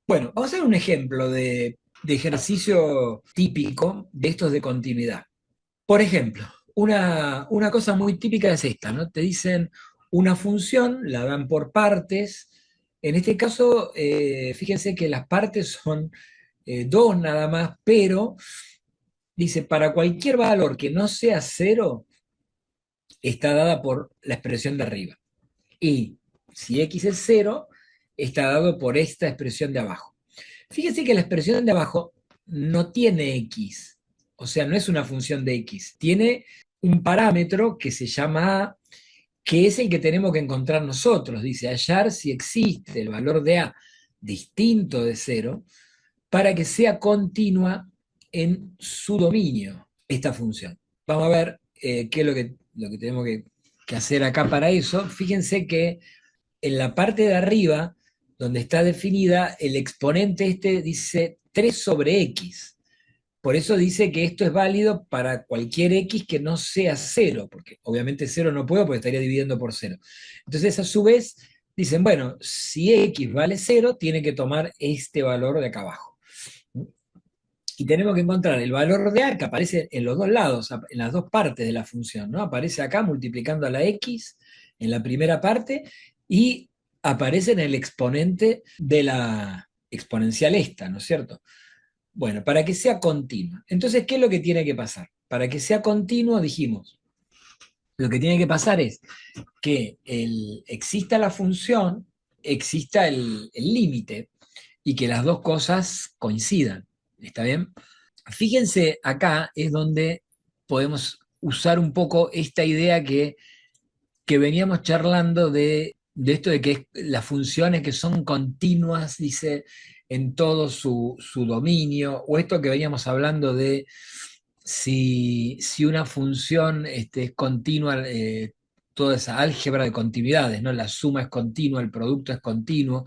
Bueno, vamos a hacer un ejemplo de ejercicio típico de estos de continuidad. Por ejemplo, una cosa muy típica es esta, ¿no? Te dicen una función, la dan por partes. En este caso, fíjense que las partes son dos nada más, pero dice, para cualquier valor que no sea cero, está dada por la expresión de arriba. Y si x es cero, está dado por esta expresión de abajo. Fíjense que la expresión de abajo no tiene x, o sea, no es una función de x, tiene un parámetro que se llama a, que es el que tenemos que encontrar nosotros. Dice hallar si existe el valor de a distinto de cero para que sea continua en su dominio esta función. Vamos a ver qué es lo que tenemos que hacer acá para eso. Fíjense que en la parte de arriba, donde está definida, el exponente este dice 3 sobre x. Por eso dice que esto es válido para cualquier x que no sea cero, porque obviamente cero no puedo porque estaría dividiendo por cero. Entonces, a su vez, dicen, bueno, si x vale cero, tiene que tomar este valor de acá abajo. Y tenemos que encontrar el valor de a que aparece en los dos lados, en las dos partes de la función, ¿no? Aparece acá multiplicando a la x en la primera parte y aparece en el exponente de la exponencial esta, ¿no es cierto? Bueno, para que sea continuo. Entonces, ¿qué es lo que tiene que pasar? Para que sea continuo, dijimos, lo que tiene que pasar es que exista la función, exista el límite y que las dos cosas coincidan. ¿Está bien? Fíjense, acá es donde podemos usar un poco esta idea que veníamos charlando de esto de que las funciones que son continuas, dice, en todo su dominio, o esto que veníamos hablando de si una función es continua, toda esa álgebra de continuidades, ¿no? La suma es continua, el producto es continuo,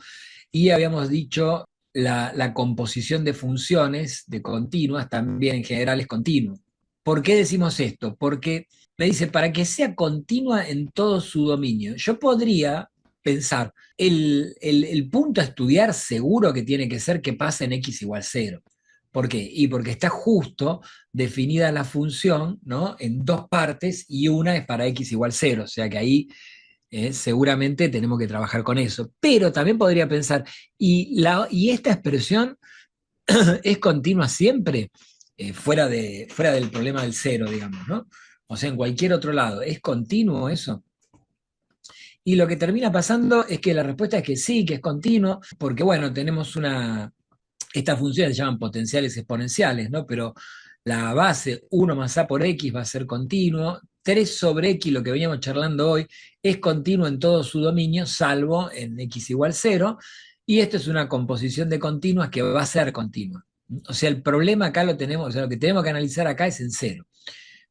y habíamos dicho la composición de funciones de continuas también en general es continuo. ¿Por qué decimos esto? Porque me dice, para que sea continua en todo su dominio, yo podría pensar, el punto a estudiar seguro que tiene que ser que pase en x igual cero. ¿Por qué? Y porque está justo definida la función, ¿no? En dos partes y una es para x igual cero, o sea que ahí seguramente tenemos que trabajar con eso. Pero también podría pensar, ¿y esta expresión es continua siempre? Fuera del problema del cero, digamos, ¿no? O sea, en cualquier otro lado, ¿es continuo eso? Y lo que termina pasando es que la respuesta es que sí, que es continuo, porque bueno, tenemos estas funciones se llaman potenciales exponenciales, ¿no? Pero la base 1 más a por x va a ser continuo, 3 sobre x, lo que veníamos charlando hoy, es continuo en todo su dominio, salvo en x igual cero, y esto es una composición de continuas que va a ser continua. O sea, el problema acá lo tenemos, o sea, lo que tenemos que analizar acá es en cero.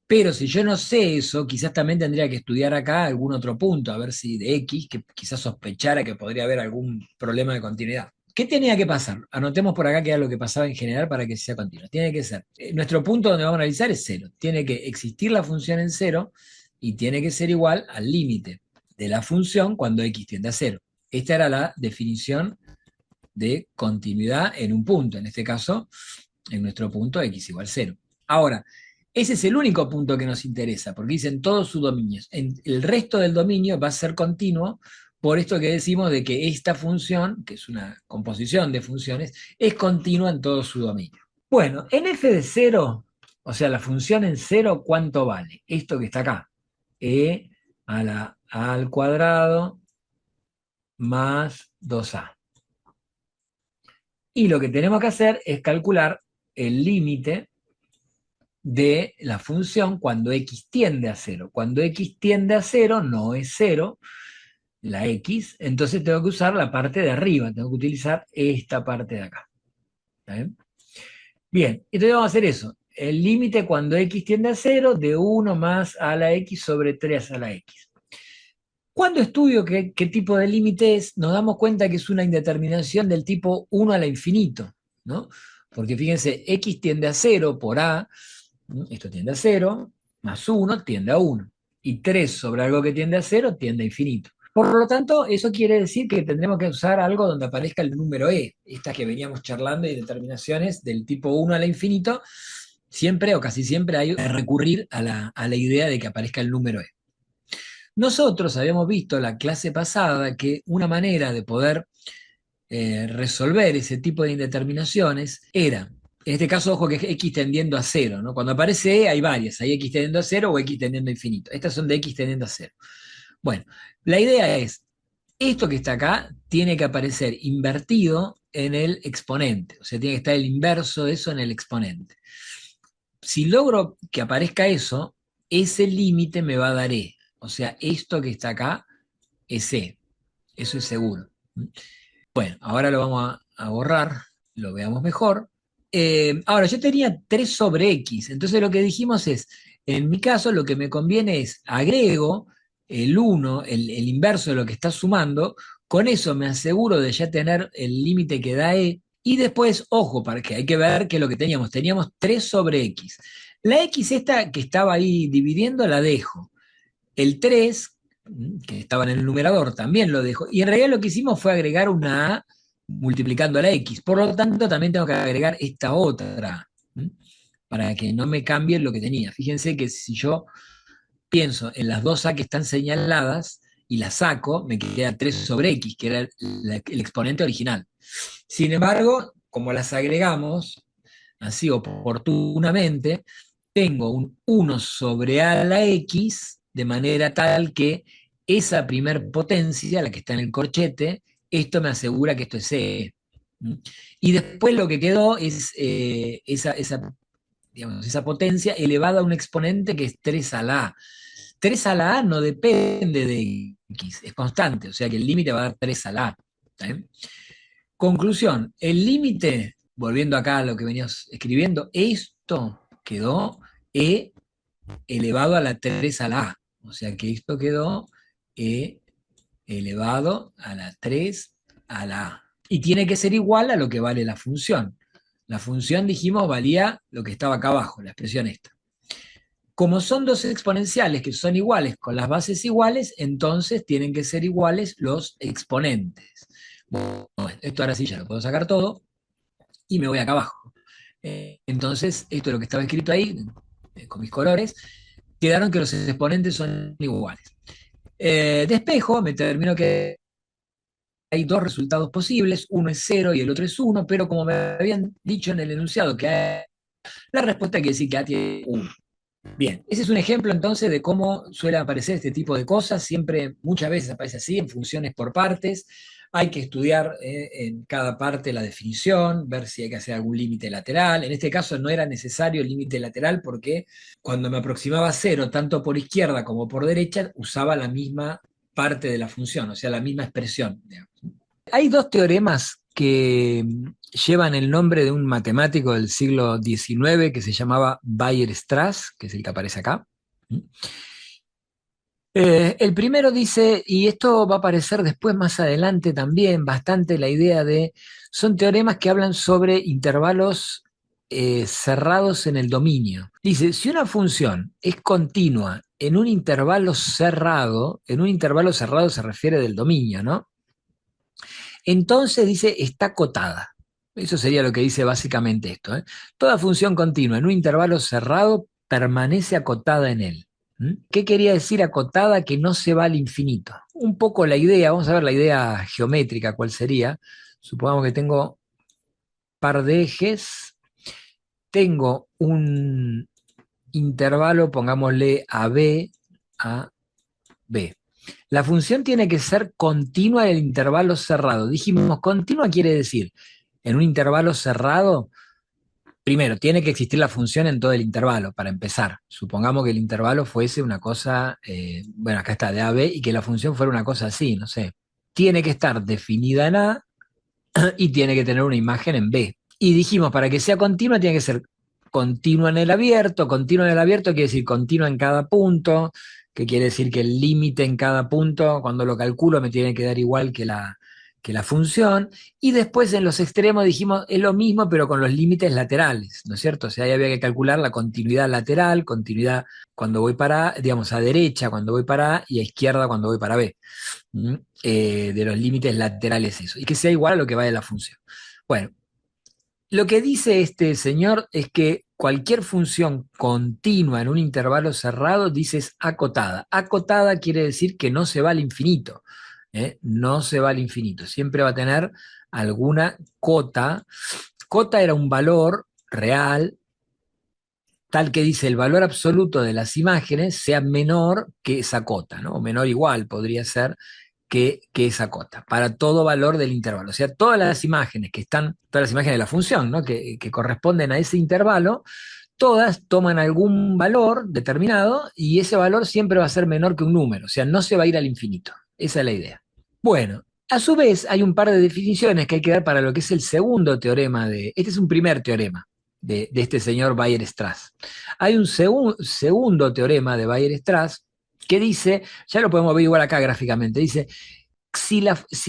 Pero si yo no sé eso, quizás también tendría que estudiar acá algún otro punto, a ver si de X, que quizás sospechara que podría haber algún problema de continuidad. ¿Qué tenía que pasar? Anotemos por acá que era lo que pasaba en general para que sea continuo. Tiene que ser, nuestro punto donde vamos a analizar es cero. Tiene que existir la función en cero y tiene que ser igual al límite de la función cuando x tiende a cero. Esta era la definición de continuidad en un punto, en este caso, en nuestro punto x igual cero. Ahora, ese es el único punto que nos interesa, porque dicen todos sus dominios. El resto del dominio va a ser continuo, por esto que decimos de que esta función, que es una composición de funciones, es continua en todo su dominio. Bueno, en f de cero, o sea, la función en cero, ¿cuánto vale? Esto que está acá, a la a al cuadrado más 2a. Y lo que tenemos que hacer es calcular el límite de la función cuando x tiende a cero. Cuando x tiende a cero, no es cero, la x, entonces tengo que usar la parte de arriba, tengo que utilizar esta parte de acá. ¿Está bien? Bien, entonces vamos a hacer eso. El límite cuando x tiende a cero de 1 más a la x sobre 3 a la x. Cuando estudio qué tipo de límite es, nos damos cuenta que es una indeterminación del tipo 1 a la infinito, ¿no? Porque fíjense, x tiende a cero por a, esto tiende a cero, más uno tiende a uno. Y 3 sobre algo que tiende a cero tiende a infinito. Por lo tanto, eso quiere decir que tendremos que usar algo donde aparezca el número e, estas que veníamos charlando y determinaciones del tipo 1 al infinito, siempre o casi siempre hay que recurrir a la idea de que aparezca el número e. Nosotros habíamos visto la clase pasada que una manera de poder resolver ese tipo de indeterminaciones era, en este caso, ojo que es x tendiendo a cero, ¿no? Cuando aparece e hay varias, hay x tendiendo a cero o x tendiendo a infinito. Estas son de x tendiendo a cero. Bueno, la idea es, esto que está acá tiene que aparecer invertido en el exponente, o sea, tiene que estar el inverso de eso en el exponente. Si logro que aparezca eso, ese límite me va a dar e, o sea, esto que está acá es e, eso es seguro. Bueno, ahora lo vamos a borrar, lo veamos mejor. Ahora, yo tenía 3 sobre x, entonces lo que dijimos es, en mi caso lo que me conviene es agrego el 1, el inverso de lo que está sumando, con eso me aseguro de ya tener el límite que da e, y después, ojo, para que hay que ver qué es lo que teníamos 3 sobre x. La x esta que estaba ahí dividiendo la dejo. El 3 que estaba en el numerador, también lo dejo. Y en realidad lo que hicimos fue agregar una A multiplicando a la X. Por lo tanto, también tengo que agregar esta otra, para que no me cambie lo que tenía. Fíjense que si yo pienso en las dos A que están señaladas y las saco, me queda 3 sobre X, que era el exponente original. Sin embargo, como las agregamos, así oportunamente, tengo un 1 sobre a la x, de manera tal que esa primer potencia, la que está en el corchete, esto me asegura que esto es e. Y después lo que quedó es digamos, esa potencia elevada a un exponente que es 3 a la a. 3 a la a no depende de x, es constante, o sea que el límite va a dar 3 a la a. ¿Está bien? Conclusión, el límite, volviendo acá a lo que venías escribiendo, esto quedó e elevado a la 3 a la a. O sea que esto quedó e elevado a la 3 a la a. Y tiene que ser igual a lo que vale la función. La función, dijimos, valía lo que estaba acá abajo, la expresión esta. Como son dos exponenciales que son iguales con las bases iguales, entonces tienen que ser iguales los exponentes. Bueno, esto ahora sí ya lo puedo sacar todo y me voy acá abajo. Entonces, esto es lo que estaba escrito ahí, con mis colores, quedaron que los exponentes son iguales. Despejo, me termino que hay dos resultados posibles, uno es 0 y el otro es 1, pero como me habían dicho en el enunciado que A, la respuesta quiere decir que A tiene 1. Bien, ese es un ejemplo entonces de cómo suele aparecer este tipo de cosas, siempre, muchas veces aparece así, en funciones por partes, hay que estudiar en cada parte la definición, ver si hay que hacer algún límite lateral, en este caso no era necesario el límite lateral porque cuando me aproximaba a cero, tanto por izquierda como por derecha, usaba la misma parte de la función, o sea, la misma expresión, digamos. Hay dos teoremas que llevan el nombre de un matemático del siglo XIX que se llamaba Weierstrass, que es el que aparece acá. El primero dice, y esto va a aparecer después más adelante también, bastante la idea de, son teoremas que hablan sobre intervalos cerrados en el dominio. Dice, si una función es continua en un intervalo cerrado se refiere del dominio, ¿no? Entonces dice, está acotada. Eso sería lo que dice básicamente esto, ¿eh? Toda función continua en un intervalo cerrado permanece acotada en él. ¿Qué quería decir acotada? Que no se va al infinito. Un poco la idea, vamos a ver la idea geométrica, cuál sería. Supongamos que tengo un par de ejes, tengo un intervalo, pongámosle AB a B. La función tiene que ser continua en el intervalo cerrado. Dijimos, continua quiere decir, en un intervalo cerrado, primero, tiene que existir la función en todo el intervalo, para empezar. Supongamos que el intervalo fuese una cosa, bueno, acá está, de A a B, y que la función fuera una cosa así, no sé. Tiene que estar definida en A y tiene que tener una imagen en B. Y dijimos, para que sea continua, tiene que ser continua en el abierto quiere decir continua en cada punto, que quiere decir que el límite en cada punto, cuando lo calculo, me tiene que dar igual que que la función, y después en los extremos dijimos es lo mismo, pero con los límites laterales, ¿no es cierto? O sea, ahí había que calcular la continuidad lateral, continuidad cuando voy para, digamos, a derecha cuando voy para A y a izquierda cuando voy para B. ¿Mm? De los límites laterales eso, y que sea igual a lo que vaya la función. Bueno, lo que dice este señor es que cualquier función continua en un intervalo cerrado, dice es acotada. Acotada quiere decir que no se va al infinito, ¿eh? No se va al infinito, siempre va a tener alguna cota. Cota era un valor real, tal que dice el valor absoluto de las imágenes sea menor que esa cota, ¿no? O menor igual podría ser que esa cota, para todo valor del intervalo. O sea, todas las imágenes que están, todas las imágenes de la función, ¿no? que corresponden a ese intervalo, todas toman algún valor determinado y ese valor siempre va a ser menor que un número, o sea, no se va a ir al infinito. Esa es la idea. Bueno, a su vez hay un par de definiciones que hay que dar para lo que es el segundo teorema de, este es un primer teorema de este señor Weierstrass. Hay un segundo teorema de Weierstrass que dice, ya lo podemos ver igual acá gráficamente, dice, si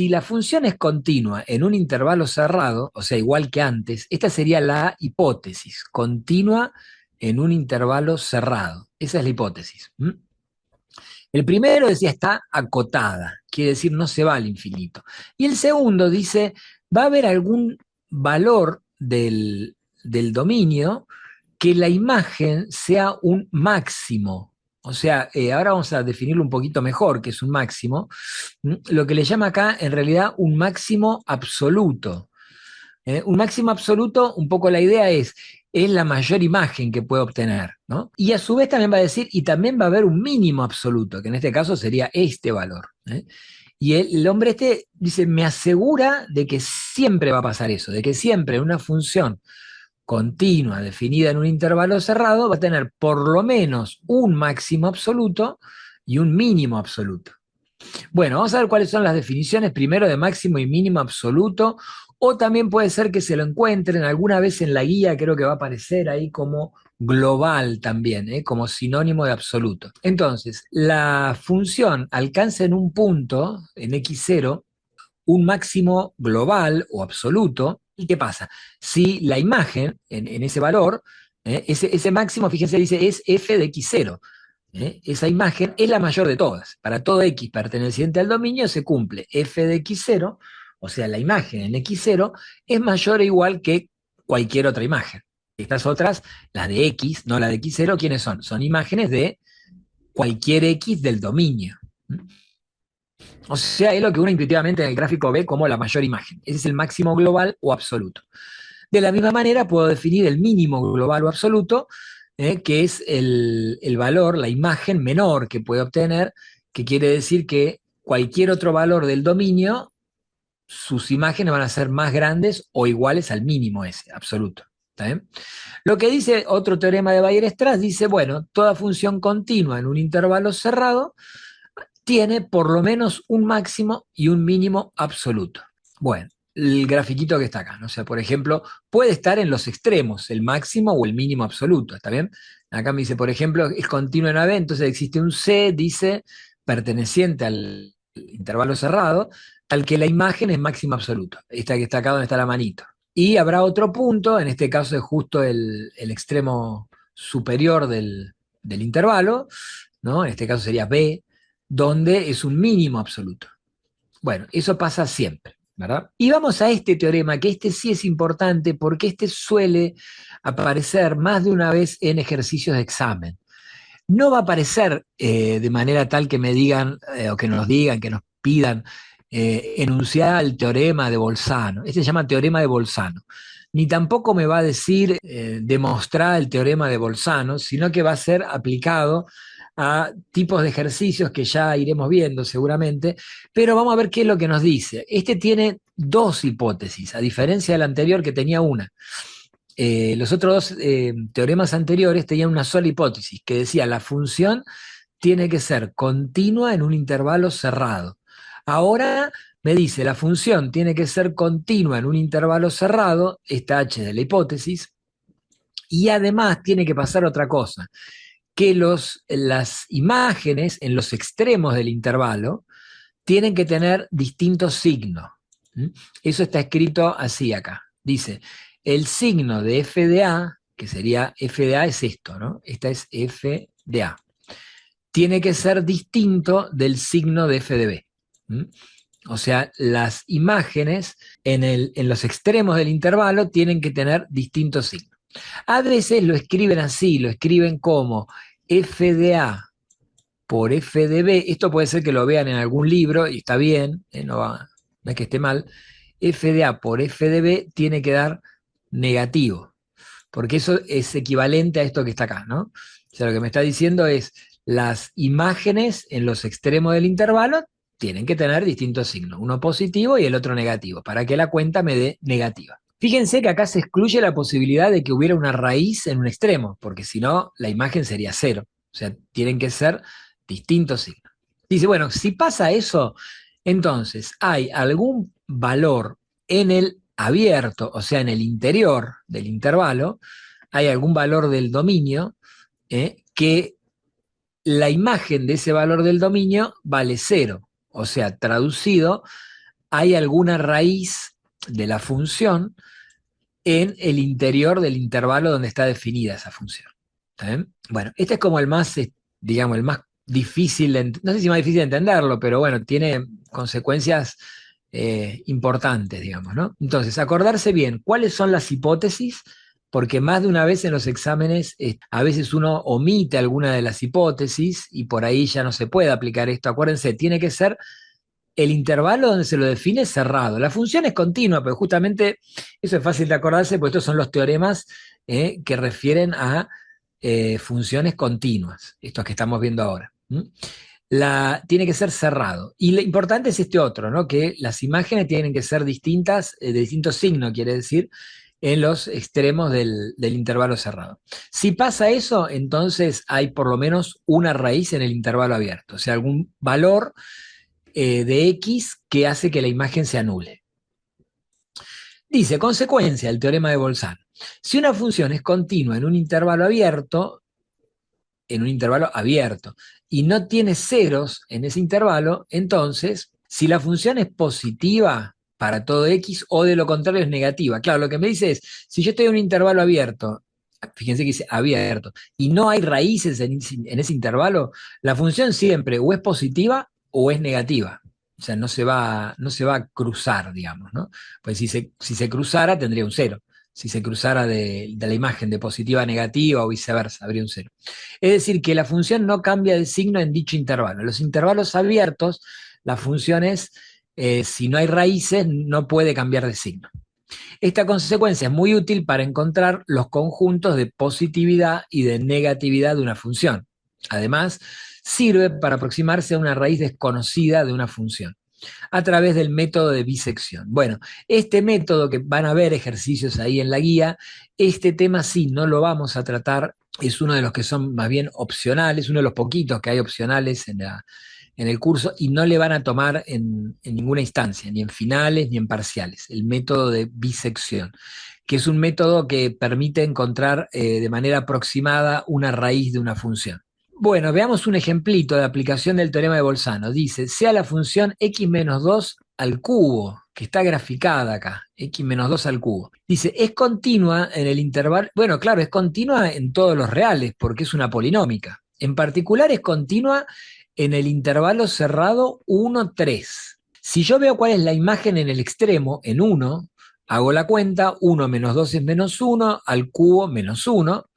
la función es continua en un intervalo cerrado, o sea, igual que antes, esta sería la hipótesis, continua en un intervalo cerrado. Esa es la hipótesis. ¿Mm? El primero decía está acotada, quiere decir no se va al infinito. Y el segundo dice, va a haber algún valor del dominio que la imagen sea un máximo. O sea, ahora vamos a definirlo un poquito mejor, que es un máximo. Lo que le llama acá en realidad un máximo absoluto. Un máximo absoluto, un poco la idea es la mayor imagen que puede obtener, ¿no? Y a su vez también va a decir, y también va a haber un mínimo absoluto, que en este caso sería este valor. Y el hombre este dice, me asegura de que siempre va a pasar eso, de que siempre una función continua definida en un intervalo cerrado va a tener por lo menos un máximo absoluto y un mínimo absoluto. Bueno, vamos a ver cuáles son las definiciones primero de máximo y mínimo absoluto, o también puede ser que se lo encuentren alguna vez en la guía, creo que va a aparecer ahí como global también, como sinónimo de absoluto. Entonces, la función alcanza en un punto, en x0, un máximo global o absoluto. ¿Y qué pasa? Si la imagen en ese valor, ese máximo, fíjense, dice es f de x0. Esa imagen es la mayor de todas. Para todo x perteneciente al dominio se cumple f de x0, o sea, la imagen en x0 es mayor o igual que cualquier otra imagen. Estas otras, las de x, no la de x0, ¿quiénes son? Son imágenes de cualquier x del dominio. O sea, es lo que uno intuitivamente en el gráfico ve como la mayor imagen. Ese es el máximo global o absoluto. De la misma manera puedo definir el mínimo global o absoluto, que es el valor, la imagen menor que puede obtener, que quiere decir que cualquier otro valor del dominio, sus imágenes van a ser más grandes o iguales al mínimo ese, absoluto. ¿Está bien? Lo que dice otro teorema de Weierstrass dice, bueno, toda función continua en un intervalo cerrado tiene por lo menos un máximo y un mínimo absoluto. Bueno, el grafiquito que está acá, ¿no? O sea, por ejemplo, puede estar en los extremos, el máximo o el mínimo absoluto, ¿está bien? Acá me dice, por ejemplo, es continuo en AB, entonces existe un C, dice, perteneciente al intervalo cerrado, tal que la imagen es máximo absoluto. Esta que está acá donde está la manito. Y habrá otro punto, en este caso es justo el extremo superior del intervalo, ¿no? En este caso sería B, donde es un mínimo absoluto. Bueno, eso pasa siempre, ¿verdad? Y vamos a este teorema, que este sí es importante porque este suele aparecer más de una vez en ejercicios de examen. No va a aparecer de manera tal que me digan, o que nos digan, que nos pidan enunciar el teorema de Bolzano. Este se llama teorema de Bolzano. Ni tampoco me va a decir demostrar el teorema de Bolzano, sino que va a ser aplicado a tipos de ejercicios que ya iremos viendo seguramente, pero vamos a ver qué es lo que nos dice. Este tiene dos hipótesis, a diferencia del anterior que tenía una. Los otros dos teoremas anteriores tenían una sola hipótesis, que decía la función tiene que ser continua en un intervalo cerrado. Ahora me dice la función tiene que ser continua en un intervalo cerrado, esta h de la hipótesis, y además tiene que pasar otra cosa, que las imágenes en los extremos del intervalo tienen que tener distintos signos. ¿Mm? Eso está escrito así acá. Dice, el signo de f de a, que sería f de a es esto, ¿no? Esta es f de a. Tiene que ser distinto del signo de f de b. ¿Mm? O sea, las imágenes en los extremos del intervalo tienen que tener distintos signos. A veces lo escriben así, lo escriben como f de a por f de b. Esto puede ser que lo vean en algún libro y está bien, no es que esté mal. F de a por f de b tiene que dar negativo, porque eso es equivalente a esto que está acá, ¿no? O sea, lo que me está diciendo es las imágenes en los extremos del intervalo tienen que tener distintos signos, uno positivo y el otro negativo, para que la cuenta me dé negativa. Fíjense que acá se excluye la posibilidad de que hubiera una raíz en un extremo, porque si no, la imagen sería cero. O sea, tienen que ser distintos signos. Dice, bueno, si pasa eso, entonces hay algún valor en el abierto, o sea, en el interior del intervalo, hay algún valor del dominio que la imagen de ese valor del dominio vale cero. O sea, traducido, hay alguna raíz de la función en el interior del intervalo donde está definida esa función. ¿Está bien? Bueno, este es como el más, digamos, el más difícil, no sé si más difícil de entenderlo, pero bueno, tiene consecuencias importantes, digamos, ¿no? Entonces, acordarse bien cuáles son las hipótesis, porque más de una vez en los exámenes a veces uno omite alguna de las hipótesis y por ahí ya no se puede aplicar esto. Acuérdense, tiene que ser el intervalo donde se lo define cerrado. La función es continua, pero justamente eso es fácil de acordarse, porque estos son los teoremas que refieren a funciones continuas, estos que estamos viendo ahora. Tiene que ser cerrado. Y lo importante es este otro, ¿no? Que las imágenes tienen que ser distintas, de distinto signo, quiere decir, en los extremos del intervalo cerrado. Si pasa eso, entonces hay por lo menos una raíz en el intervalo abierto, o sea, algún valor de X que hace que la imagen se anule. Dice, consecuencia del teorema de Bolzano. Si una función es continua en un intervalo abierto, y no tiene ceros en ese intervalo, entonces, si la función es positiva para todo X o de lo contrario es negativa. Claro, lo que me dice es, si yo estoy en un intervalo abierto, fíjense que dice abierto, y no hay raíces en ese intervalo, la función siempre o es positiva o es negativa. O sea, no se va a cruzar, digamos, ¿no? Pues si se cruzara tendría un cero. Si se cruzara de la imagen de positiva a negativa o viceversa, habría un cero. Es decir, que la función no cambia de signo en dicho intervalo. En los intervalos abiertos, la función es, si no hay raíces, no puede cambiar de signo. Esta consecuencia es muy útil para encontrar los conjuntos de positividad y de negatividad de una función. Además, sirve para aproximarse a una raíz desconocida de una función a través del método de bisección. Bueno, este método, que van a ver ejercicios ahí en la guía, este tema sí no lo vamos a tratar, es uno de los que son más bien opcionales, uno de los poquitos que hay opcionales en el curso, y no le van a tomar en ninguna instancia, ni en finales ni en parciales, el método de bisección, que es un método que permite encontrar de manera aproximada una raíz de una función. Bueno, veamos un ejemplito de aplicación del teorema de Bolzano. Dice, sea la función x menos 2 al cubo, que está graficada acá, x menos 2 al cubo. Dice, es continua en el intervalo, bueno, claro, es continua en todos los reales, porque es una polinómica. En particular es continua en el intervalo cerrado 1, 3. Si yo veo cuál es la imagen en el extremo, en 1, hago la cuenta, 1 menos 2 es menos 1, al cubo menos 1,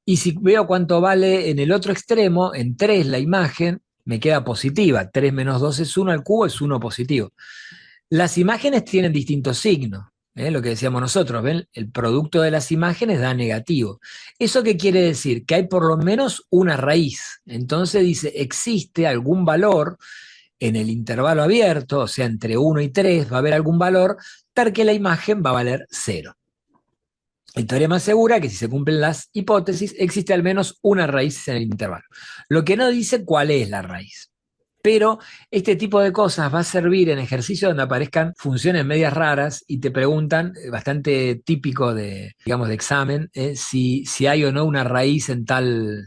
y si veo cuánto vale en el otro extremo, en 3 la imagen, me queda positiva. 3 menos 2 es 1 al cubo, es 1 positivo. Las imágenes tienen distintos signos. Lo que decíamos nosotros, ¿ven? El producto de las imágenes da negativo. ¿Eso qué quiere decir? Que hay por lo menos una raíz. Entonces dice, existe algún valor en el intervalo abierto, o sea, entre 1 y 3 va a haber algún valor, tal que la imagen va a valer 0. El teorema asegura que si se cumplen las hipótesis, existe al menos una raíz en el intervalo. Lo que no dice cuál es la raíz. Pero este tipo de cosas va a servir en ejercicios donde aparezcan funciones medias raras y te preguntan, bastante típico de, digamos, de examen, si hay o no una raíz en tal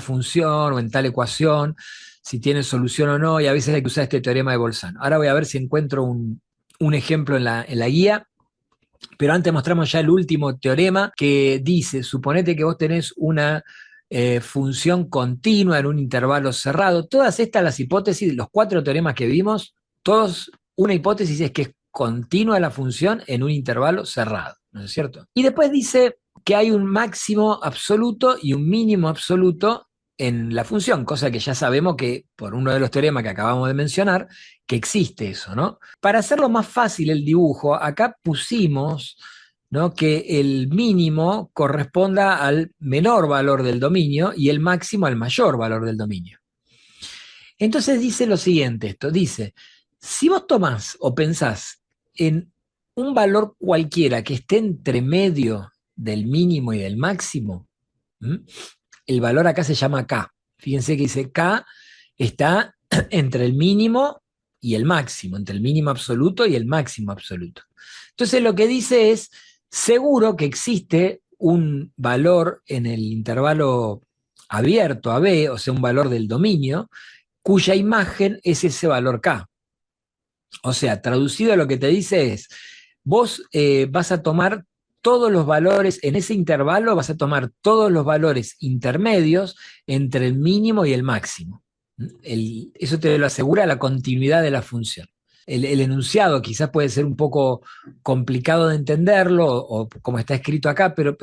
función o en tal ecuación, si tiene solución o no, y a veces hay que usar este teorema de Bolzano. Ahora voy a ver si encuentro un ejemplo en la guía, pero antes mostramos ya el último teorema que dice, suponete que vos tenés una función continua en un intervalo cerrado. Todas estas, las hipótesis, los 4 teoremas que vimos, todos, una hipótesis es que es continua la función en un intervalo cerrado, ¿no es cierto? Y después dice que hay un máximo absoluto y un mínimo absoluto en la función, cosa que ya sabemos que por uno de los teoremas que acabamos de mencionar, que existe eso, ¿no? Para hacerlo más fácil el dibujo, acá pusimos, ¿no?, que el mínimo corresponda al menor valor del dominio y el máximo al mayor valor del dominio. Entonces dice lo siguiente, esto dice, si vos tomás o pensás en un valor cualquiera que esté entre medio del mínimo y del máximo, ¿m?, el valor acá se llama K. Fíjense que dice K está entre el mínimo y el máximo, entre el mínimo absoluto y el máximo absoluto. Entonces lo que dice es, seguro que existe un valor en el intervalo abierto a B, o sea, un valor del dominio, cuya imagen es ese valor K. O sea, traducido lo que te dice es, vos vas a tomar todos los valores, en ese intervalo vas a tomar todos los valores intermedios entre el mínimo y el máximo. Eso te lo asegura la continuidad de la función. El enunciado quizás puede ser un poco complicado de entenderlo, o como está escrito acá, pero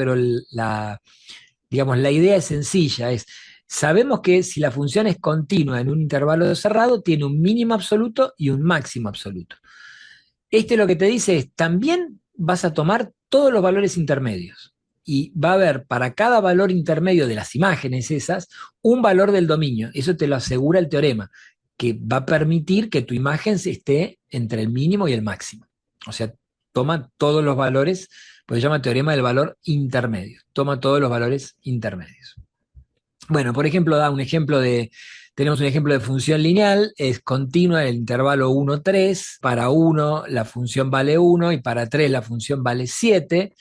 digamos, la idea es sencilla, sabemos que si la función es continua en un intervalo cerrado, tiene un mínimo absoluto y un máximo absoluto. Lo que te dice es, también vas a tomar todos los valores intermedios. Y va a haber para cada valor intermedio de las imágenes esas, un valor del dominio. Eso te lo asegura el teorema, que va a permitir que tu imagen esté entre el mínimo y el máximo. O sea, toma todos los valores, pues se llama teorema del valor intermedio. Toma todos los valores intermedios. Bueno, por ejemplo, tenemos un ejemplo de función lineal, es continua en el intervalo 1, 3, para 1 la función vale 1 y para 3 la función vale 7,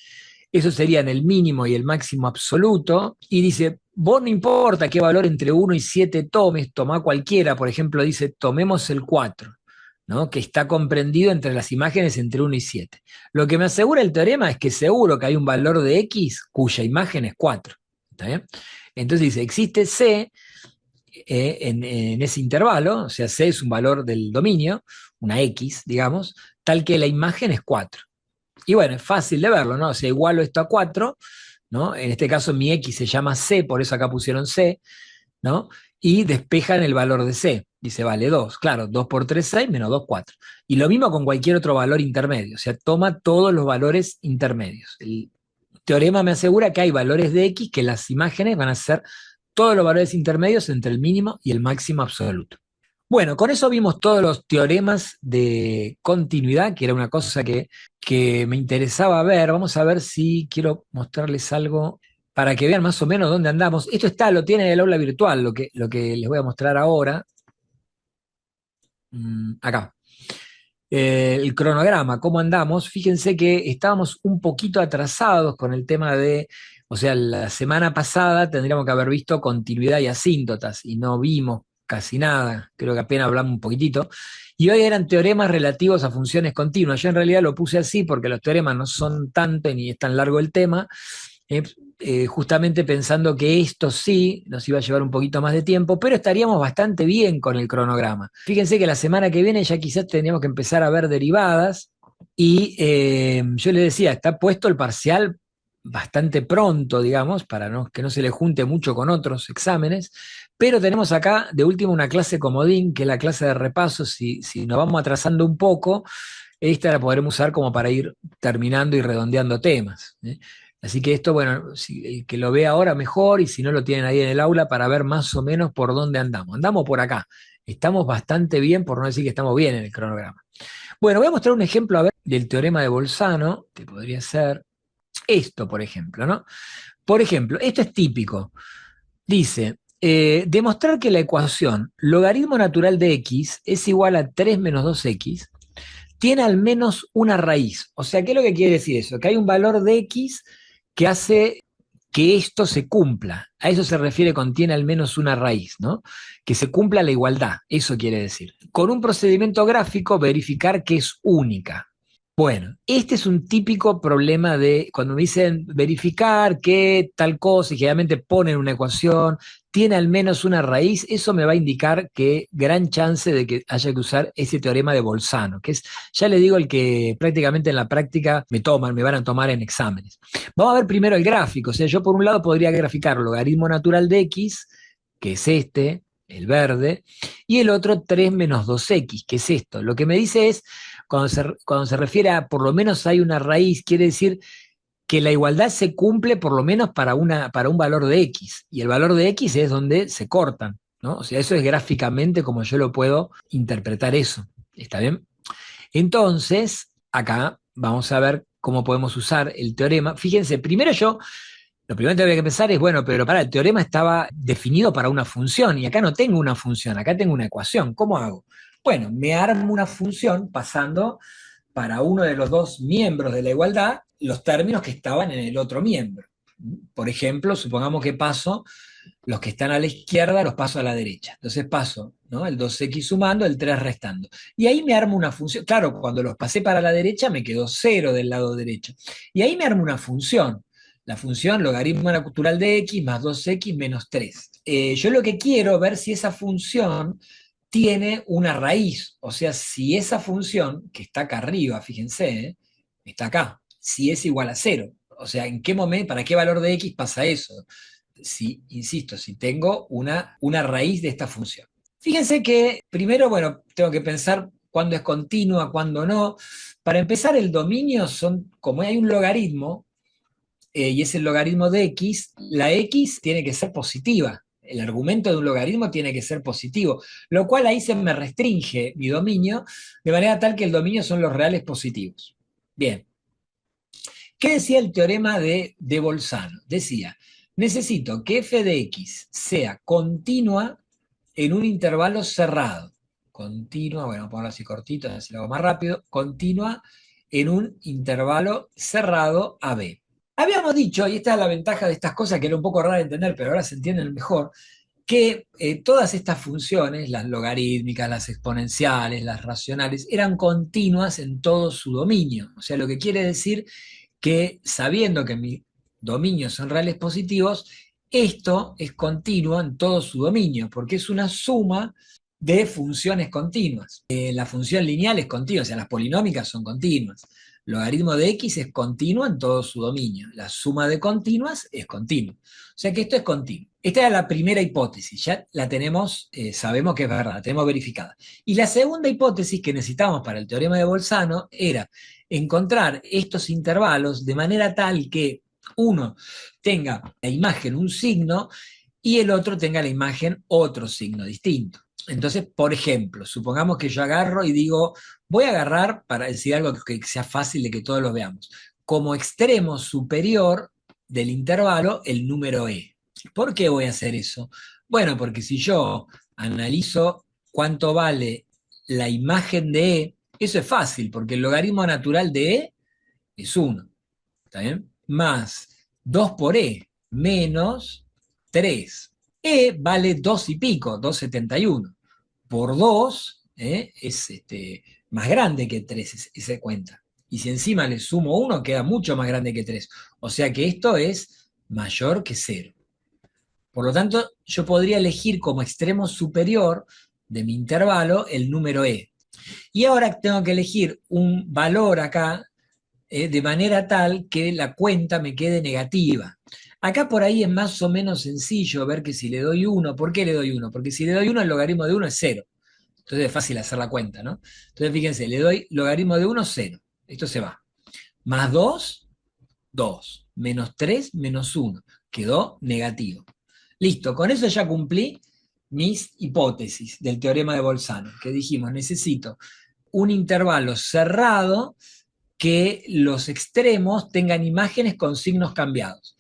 eso serían el mínimo y el máximo absoluto, y dice, vos no importa qué valor entre 1 y 7 tomes, toma cualquiera, por ejemplo, dice, tomemos el 4, ¿no?, que está comprendido entre las imágenes entre 1 y 7. Lo que me asegura el teorema es que seguro que hay un valor de X cuya imagen es 4, ¿está bien? Entonces dice, existe C en ese intervalo, o sea, C es un valor del dominio, una X, digamos, tal que la imagen es 4. Y bueno, es fácil de verlo, ¿no? O sea, igualo esto a 4, ¿no? En este caso mi X se llama C, por eso acá pusieron C, ¿no? Y despejan el valor de C. Dice, vale 2. Claro, 2 por 3, 6, menos 2, 4. Y lo mismo con cualquier otro valor intermedio, o sea, toma todos los valores intermedios. El teorema me asegura que hay valores de X que las imágenes van a ser todos los valores intermedios entre el mínimo y el máximo absoluto. Bueno, con eso vimos todos los teoremas de continuidad, que era una cosa que me interesaba ver. Vamos a ver si quiero mostrarles algo para que vean más o menos dónde andamos. Esto lo tiene en el aula virtual, lo que les voy a mostrar ahora. Acá. El cronograma, cómo andamos. Fíjense que estábamos un poquito atrasados con el tema o sea, la semana pasada tendríamos que haber visto continuidad y asíntotas y no vimos casi nada, creo que apenas hablamos un poquitito. Y hoy eran teoremas relativos a funciones continuas. Yo en realidad lo puse así porque los teoremas no son tanto ni es tan largo el tema, justamente pensando que esto sí nos iba a llevar un poquito más de tiempo, pero estaríamos bastante bien con el cronograma. Fíjense que la semana que viene ya quizás tendríamos que empezar a ver derivadas y yo les decía, está puesto el parcial bastante pronto, digamos, para que no se le junte mucho con otros exámenes, pero tenemos acá de último una clase comodín, que es la clase de repaso. Si nos vamos atrasando un poco, esta la podremos usar como para ir terminando y redondeando temas, ¿eh? Así que esto, bueno, el que lo vea ahora mejor, y si no lo tienen ahí en el aula para ver más o menos por dónde andamos. Andamos por acá. Estamos bastante bien, por no decir que estamos bien en el cronograma. Bueno, voy a mostrar un ejemplo, a ver, del teorema de Bolzano, que podría ser esto, por ejemplo, ¿no? Por ejemplo, esto es típico. Dice, demostrar que la ecuación logaritmo natural de x es igual a 3 menos 2x tiene al menos una raíz. O sea, ¿qué es lo que quiere decir eso? Que hay un valor de x que hace que esto se cumpla. A eso se refiere con tiene al menos una raíz, ¿no? Que se cumpla la igualdad, eso quiere decir. Con un procedimiento gráfico, verificar que es única. Bueno, este es un típico problema de cuando me dicen verificar que tal cosa y generalmente ponen una ecuación, tiene al menos una raíz, eso me va a indicar que gran chance de que haya que usar ese teorema de Bolzano, que es, ya le digo, el que prácticamente en la práctica me van a tomar en exámenes. Vamos a ver primero el gráfico, o sea, yo por un lado podría graficar logaritmo natural de x, que es este, el verde, y el otro 3 menos 2x, que es esto. Lo que me dice es, cuando se refiere a por lo menos hay una raíz, quiere decir que la igualdad se cumple por lo menos para un valor de x, y el valor de x es donde se cortan, ¿no? O sea, eso es gráficamente como yo lo puedo interpretar eso. ¿Está bien? Entonces, acá vamos a ver cómo podemos usar el teorema. Fíjense, lo primero que había que pensar es, bueno, pero el teorema estaba definido para una función y acá no tengo una función, acá tengo una ecuación. ¿Cómo hago? Bueno, me armo una función pasando para uno de los dos miembros de la igualdad los términos que estaban en el otro miembro. Por ejemplo, supongamos que paso los que están a la izquierda, los paso a la derecha. Entonces paso, ¿no? El 2x sumando, el 3 restando. Y ahí me armo una función. Claro, cuando los pasé para la derecha me quedó 0 del lado derecho. Y ahí me armo una función. La función logaritmo natural de x más 2x menos 3. Yo lo que quiero ver si esa función tiene una raíz, o sea, si esa función, que está acá arriba, fíjense, está acá, si es igual a 0. O sea, ¿en qué momento, para qué valor de x pasa eso? Si, insisto, si tengo una raíz de esta función. Fíjense que primero, bueno, tengo que pensar cuándo es continua, cuándo no. Para empezar, el dominio son, como hay un logaritmo, y es el logaritmo de x, la x tiene que ser positiva. El argumento de un logaritmo tiene que ser positivo, lo cual ahí se me restringe mi dominio, de manera tal que el dominio son los reales positivos. Bien, ¿qué decía el teorema de Bolzano? Decía, necesito que f de x sea continua en un intervalo cerrado. Continua, bueno, ponerlo así cortito, así lo hago más rápido. Continua en un intervalo cerrado a b. Habíamos dicho, y esta es la ventaja de estas cosas que era un poco raro de entender, pero ahora se entienden mejor, que todas estas funciones, las logarítmicas, las exponenciales, las racionales, eran continuas en todo su dominio. O sea, lo que quiere decir que sabiendo que mis dominios son reales positivos, esto es continuo en todo su dominio, porque es una suma de funciones continuas. La función lineal es continua, o sea, las polinómicas son continuas. Logaritmo de x es continuo en todo su dominio. La suma de continuas es continua. O sea que esto es continuo. Esta era la primera hipótesis, ya la tenemos, sabemos que es verdad, la tenemos verificada. Y la segunda hipótesis que necesitábamos para el teorema de Bolzano era encontrar estos intervalos de manera tal que uno tenga la imagen un signo y el otro tenga la imagen otro signo distinto. Entonces, por ejemplo, supongamos que yo agarro y digo, voy a agarrar, para decir algo que sea fácil de que todos lo veamos, como extremo superior del intervalo el número e. ¿Por qué voy a hacer eso? Bueno, porque si yo analizo cuánto vale la imagen de e, eso es fácil, porque el logaritmo natural de e es 1, ¿está bien? Más 2 por e menos 3. E vale 2 y pico, 2,71. Por 2 es más grande que 3 esa cuenta. Y si encima le sumo 1, queda mucho más grande que 3. O sea que esto es mayor que 0. Por lo tanto, yo podría elegir como extremo superior de mi intervalo el número e. Y ahora tengo que elegir un valor acá de manera tal que la cuenta me quede negativa. Acá por ahí es más o menos sencillo ver que si le doy 1, ¿por qué le doy 1? Porque si le doy 1, el logaritmo de 1 es 0. Entonces es fácil hacer la cuenta, ¿no? Entonces fíjense, le doy logaritmo de 1, 0. Esto se va. Más 2, 2. Menos 3, menos 1. Quedó negativo. Listo, con eso ya cumplí mis hipótesis del teorema de Bolzano, que dijimos, necesito un intervalo cerrado que los extremos tengan imágenes con signos cambiados.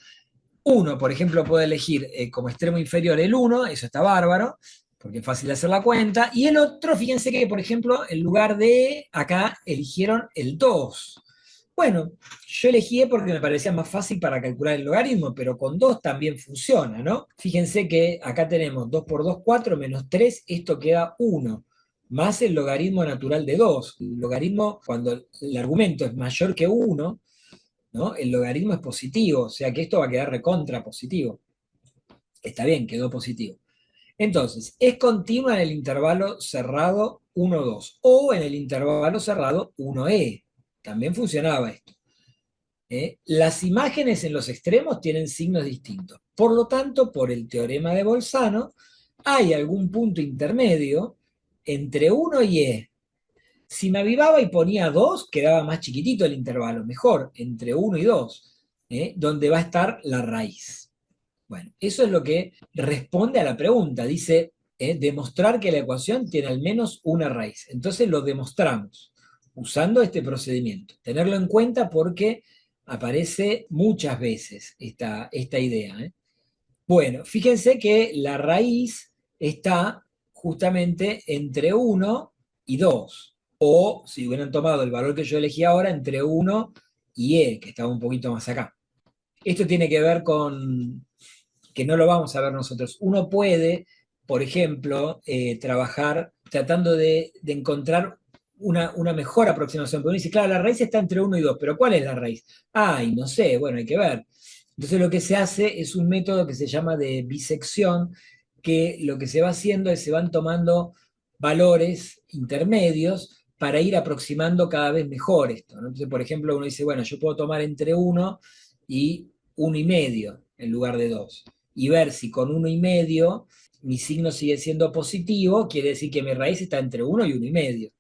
Uno, por ejemplo, puede elegir como extremo inferior el 1, eso está bárbaro, porque es fácil hacer la cuenta, y el otro, fíjense que, por ejemplo, en lugar de acá eligieron el 2. Bueno, yo elegí E porque me parecía más fácil para calcular el logaritmo, pero con 2 también funciona, ¿no? Fíjense que acá tenemos 2 por 2 4 menos 3, esto queda 1, más el logaritmo natural de 2. El logaritmo, cuando el argumento es mayor que 1, ¿no? El logaritmo es positivo, o sea que esto va a quedar recontra positivo. Está bien, quedó positivo. Entonces, es continua en el intervalo cerrado 1, 2 o en el intervalo cerrado 1e. También funcionaba esto. Las imágenes en los extremos tienen signos distintos. Por lo tanto, por el teorema de Bolzano, hay algún punto intermedio entre 1 y e. Si me avivaba y ponía 2, quedaba más chiquitito el intervalo, mejor, entre 1 y 2, donde va a estar la raíz. Bueno, eso es lo que responde a la pregunta. Dice, demostrar que la ecuación tiene al menos una raíz. Entonces lo demostramos usando este procedimiento. Tenerlo en cuenta porque aparece muchas veces esta idea. Bueno, fíjense que la raíz está justamente entre 1 y 2. O, si hubieran tomado el valor que yo elegí ahora, entre 1 y e, que estaba un poquito más acá. Esto tiene que ver con que no lo vamos a ver nosotros. Uno puede, por ejemplo, trabajar tratando de encontrar una mejor aproximación. Porque uno dice, claro, la raíz está entre 1 y 2, pero ¿cuál es la raíz? Ay, no sé, bueno, hay que ver. Entonces lo que se hace es un método que se llama de bisección, que lo que se va haciendo es se van tomando valores intermedios para ir aproximando cada vez mejor esto, ¿no? Entonces, por ejemplo, uno dice, bueno, yo puedo tomar entre 1 y 1,5 en lugar de 2 y ver si con 1,5 mi signo sigue siendo positivo, quiere decir que mi raíz está entre 1 y 1,5,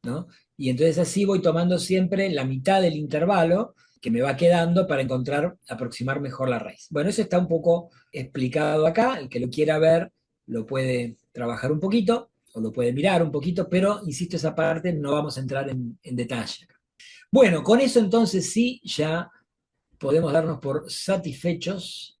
¿no? Y entonces así voy tomando siempre la mitad del intervalo que me va quedando para encontrar, aproximar mejor la raíz. Bueno, eso está un poco explicado acá, el que lo quiera ver lo puede trabajar un poquito o lo puede mirar un poquito, pero insisto, esa parte no vamos a entrar en detalle. Bueno, con eso entonces sí, ya podemos darnos por satisfechos